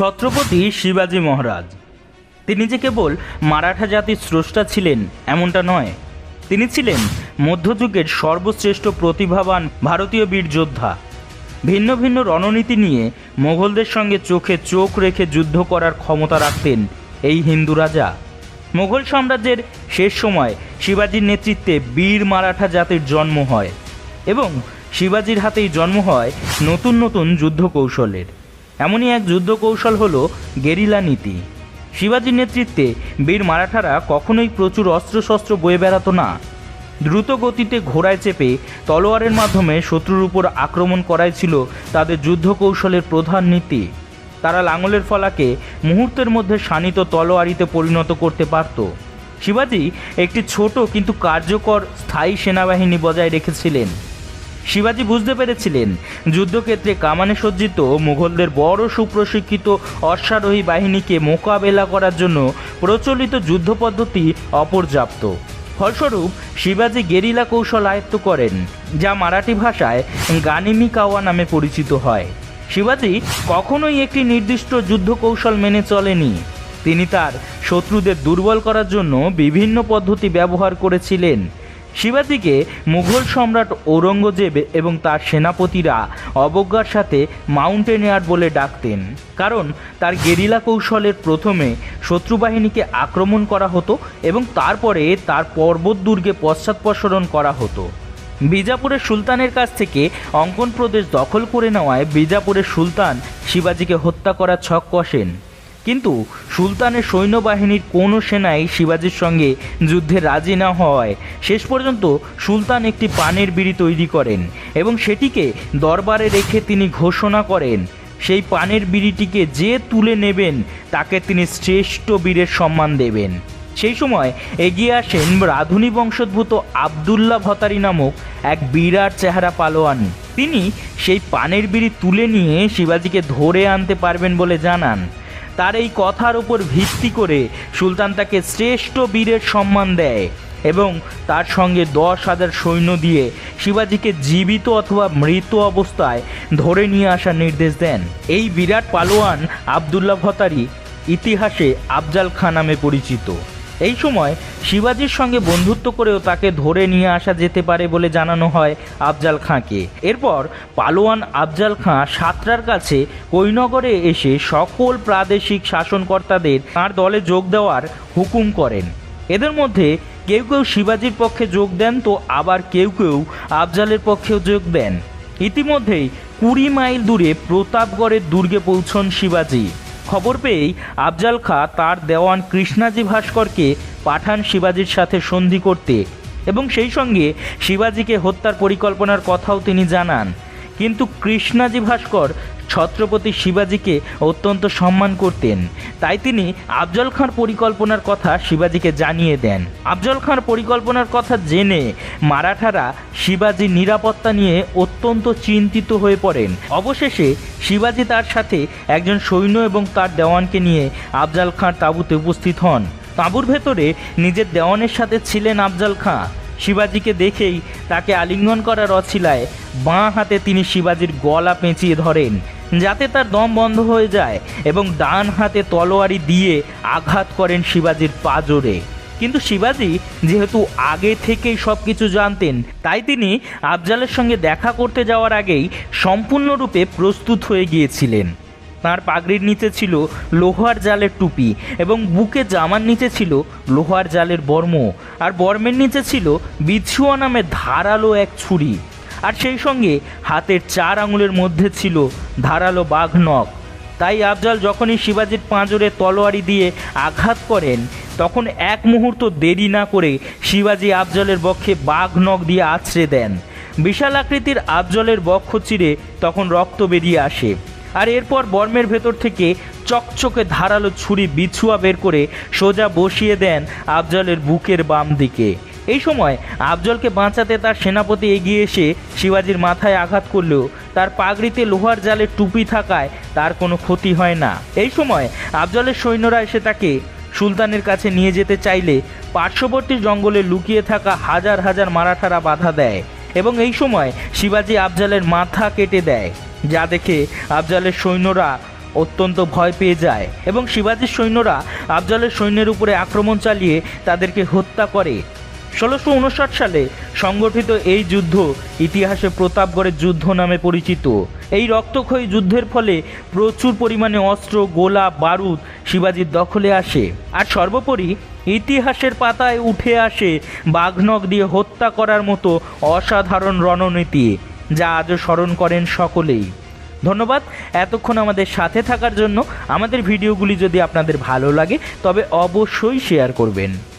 ছত্রপতি শিবাজী মহারাজ তিনি যে কেবল মারাঠা জাতির স্রষ্টা ছিলেন এমনটা নয়, তিনি ছিলেন মধ্যযুগের সর্বশ্রেষ্ঠ প্রতিভাবান ভারতীয় বীর যোদ্ধা। ভিন্ন ভিন্ন রণনীতি নিয়ে মোগলদের সঙ্গে চোখে চোখ রেখে যুদ্ধ করার ক্ষমতা রাখতেন এই হিন্দু রাজা। মোগল সাম্রাজ্যের শেষ সময় শিবাজীর নেতৃত্বে বীর মারাঠা জাতির জন্ম হয় এবং শিবাজীর হাতেই জন্ম হয় নতুন নতুন যুদ্ধ কৌশলের। এমনই এক যুদ্ধ কৌশল হলো গেরিলা নীতি। শিবাজীর নেতৃত্বে বীর মারাঠারা কখনোই প্রচুর অস্ত্রশস্ত্র বয়ে বেড়াতো না। দ্রুত গতিতে ঘোড়ায় চেপে তলোয়ারের মাধ্যমে শত্রুর উপর আক্রমণ করাই ছিল তাদের যুদ্ধ কৌশলের প্রধান নীতি। তারা লাঙলের ফলাকে মুহূর্তের মধ্যে শানিত তলোয়ারিতে পরিণত করতে পারত। শিবাজী একটি ছোট কিন্তু কার্যকর স্থায়ী সেনাবাহিনী বজায় রেখেছিলেন। শিবাজী বুঝতে পেরেছিলেন যুদ্ধক্ষেত্রে কামানে সজ্জিত মুঘলদের বড় সুপ্রশিক্ষিত অশ্বারোহী বাহিনীকে মোকাবেলা করার জন্য প্রচলিত যুদ্ধ পদ্ধতি অপর্যাপ্ত। ফলস্বরূপ শিবাজী গেরিলা কৌশল আয়ত্ত করেন, যা মারাঠি ভাষায় গানিমি কাওয়া নামে পরিচিত হয়। শিবাজী কখনোই একটি নির্দিষ্ট যুদ্ধ কৌশল মেনে চলেনি। তিনি তার শত্রুদের দুর্বল করার জন্য বিভিন্ন পদ্ধতি ব্যবহার করেছিলেন। শিবাজীকে মুঘল সম্রাট ঔরঙ্গজেব এবং তার সেনাপতিরা অবজ্ঞার সাথে মাউন্টেনিয়ার বলে ডাকতেন, কারণ তার গেরিলা কৌশলের প্রথমে শত্রুবাহিনীকে আক্রমণ করা হতো এবং তারপরে তার পর্বত দুর্গে পশ্চাৎপসরণ করা হতো। বিজাপুরের সুলতানের কাছ থেকে অঙ্কন প্রদেশ দখল করে নেওয়ায় বিজাপুরের সুলতান শিবাজীকে হত্যা করার ছক কষেন, কিন্তু সুলতানের সৈন্যবাহিনীর কোনো সেনাই শিবাজীর সঙ্গে যুদ্ধে রাজি না হওয়ায় শেষ পর্যন্ত সুলতান একটি পানের বিড়ি তৈরি করেন এবং সেটিকে দরবারে রেখে তিনি ঘোষণা করেন সেই পানের বিড়িটিকে যে তুলে নেবেন তাকে তিনি শ্রেষ্ঠ বীরের সম্মান দেবেন। সেই সময় এগিয়ে আসেন রাধুনী বংশোদ্ভূত আবদুল্লাহ ভতারি নামক এক বিরাট চেহারা পালোয়ান। তিনি সেই পানের বিড়ি তুলে নিয়ে শিবাজীকে ধরে আনতে পারবেন বলে জানান। তার এই কথার উপর ভিত্তি করে সুলতান তাকে শ্রেষ্ঠ বীরের সম্মান দেয় এবং তার সঙ্গে 10,000 সৈন্য দিয়ে শিবাজীকে জীবিত অথবা মৃত অবস্থায় ধরে নিয়ে আসার নির্দেশ দেন। এই বিরাট পালোয়ান আবদুল্লাহ ভতারি ইতিহাসে আফজাল খাঁ নামে পরিচিত। এই সময় শিবাজীর সঙ্গে বন্ধুত্ব করেও তাকে ধরে নিয়ে আসা যেতে পারে বলে জানানো হয় আফজাল খাঁকে। এরপর পালোয়ান আফজাল খাঁ সাতরার কাছে কৈনগরে এসে সকল প্রাদেশিক শাসনকর্তাদের তাঁর দলে যোগ দেওয়ার হুকুম করেন। এদের মধ্যে কেউ কেউ শিবাজীর পক্ষে যোগ দেন, তো আবার কেউ কেউ আফজালের পক্ষেও যোগ দেন। ইতিমধ্যেই 20 মাইল দূরে প্রতাপগড়ের দুর্গে পৌঁছন শিবাজী। খবর পেয়েই আফজাল খাঁ তার দেওয়ান কৃষ্ণাজি ভাস্করকে পাঠান শিবাজীর সাথে সন্ধি করতে এবং সেই সঙ্গে শিবাজীকে হত্যার পরিকল্পনার কথাও তিনি জানান। কিন্তু কৃষ্ণাজি ভাস্কর ছত্রপতি শিবাজীকে অত্যন্ত সম্মান করতেন, তাই তিনি আফজল খাঁর পরিকল্পনার কথা শিবাজীকে জানিয়ে দেন। আফজল খাঁর পরিকল্পনার কথা জেনে মারাঠারা শিবাজীর নিরাপত্তা নিয়ে অত্যন্ত চিন্তিত হয়ে পড়েন। অবশেষে শিবাজী তার সাথে একজন সৈন্য এবং তার দেওয়ানকে নিয়ে আফজল খাঁর তাঁবুতে উপস্থিত হন। তাঁবুর ভেতরে নিজের দেওয়ানের সাথে ছিলেন আফজল খাঁ। শিবাজীকে দেখেই তাকে আলিঙ্গন করার অছিলায় বাঁ হাতে তিনি শিবাজীর গলা পেঁচিয়ে ধরেন যাতে তার দম বন্ধ হয়ে যায় এবং ডান হাতে তলোয়ারি দিয়ে আঘাত করেন শিবাজীর পাঁজরে। কিন্তু শিবাজী যেহেতু আগে থেকেই সব কিছু জানতেন, তাই তিনি আফজালের সঙ্গে দেখা করতে যাওয়ার আগেই সম্পূর্ণরূপে প্রস্তুত হয়ে গিয়েছিলেন। তাঁর পাগড়ির নিচে ছিল লোহার জালের টুপি এবং বুকে জামার নিচে ছিল লোহার জালের বর্ম, আর বর্মের নিচে ছিল বিছুয়া নামে ধারালো এক ছুরি, আর সেই সঙ্গে হাতের 4 আঙুলের মধ্যে ছিল ধারালো বাঘ নখ। তাই আফজাল যখনই শিবাজীর পাঁজরে তলোয়ারি দিয়ে আঘাত করেন তখন এক মুহূর্ত দেরি না করে শিবাজী আফজালের বক্ষে বাঘ নখ দিয়ে আছড়ে দেন। বিশাল আকৃতির আফজলের বক্ষ চিরে তখন রক্ত বেরিয়ে আসে, আর এরপর বর্মের ভেতর থেকে চকচকে ধারালো ছুরি বিছুয়া বের করে সোজা বসিয়ে দেন আফজলের বুকের বাম দিকে। এই সময় আফজলকে বাঁচাতে তার সেনাপতি এগিয়ে এসে শিবাজীর মাথায় আঘাত করলেও তার পাগড়িতে লোহার জালের টুপি থাকায় তার কোনো ক্ষতি হয় না। এই সময় আফজলের সৈন্যরা এসে তাকে সুলতানের কাছে নিয়ে যেতে চাইলে পার্শ্ববর্তী জঙ্গলে লুকিয়ে থাকা হাজার হাজার মারাঠারা বাধা দেয় এবং এই সময় শিবাজী আফজালের মাথা কেটে দেয়, যা দেখে আফজালের সৈন্যরা অত্যন্ত ভয় পেয়ে যায় এবং শিবাজির সৈন্যরা আফজলের সৈন্যের উপরে আক্রমণ চালিয়ে তাদেরকে হত্যা করে। 1659 সালে সংগঠিত এই যুদ্ধ ইতিহাসে প্রতাপগড়ের যুদ্ধ নামে পরিচিত। এই রক্তক্ষয়ী যুদ্ধের ফলে প্রচুর পরিমাণে অস্ত্র, গোলা, বারুদ শিবাজির দখলে আসে। আর সর্বোপরি ইতিহাসের পাতায় উঠে আসে বাঘনখ দিয়ে হত্যা করার মতো অসাধারণ রণনীতি, যা আজও স্মরণ করেন সকলেই। ধন্যবাদ এতক্ষণ আমাদের সাথে থাকার জন্য। আমাদের ভিডিওগুলি যদি আপনাদের ভালো লাগে তবে অবশ্যই শেয়ার করবেন।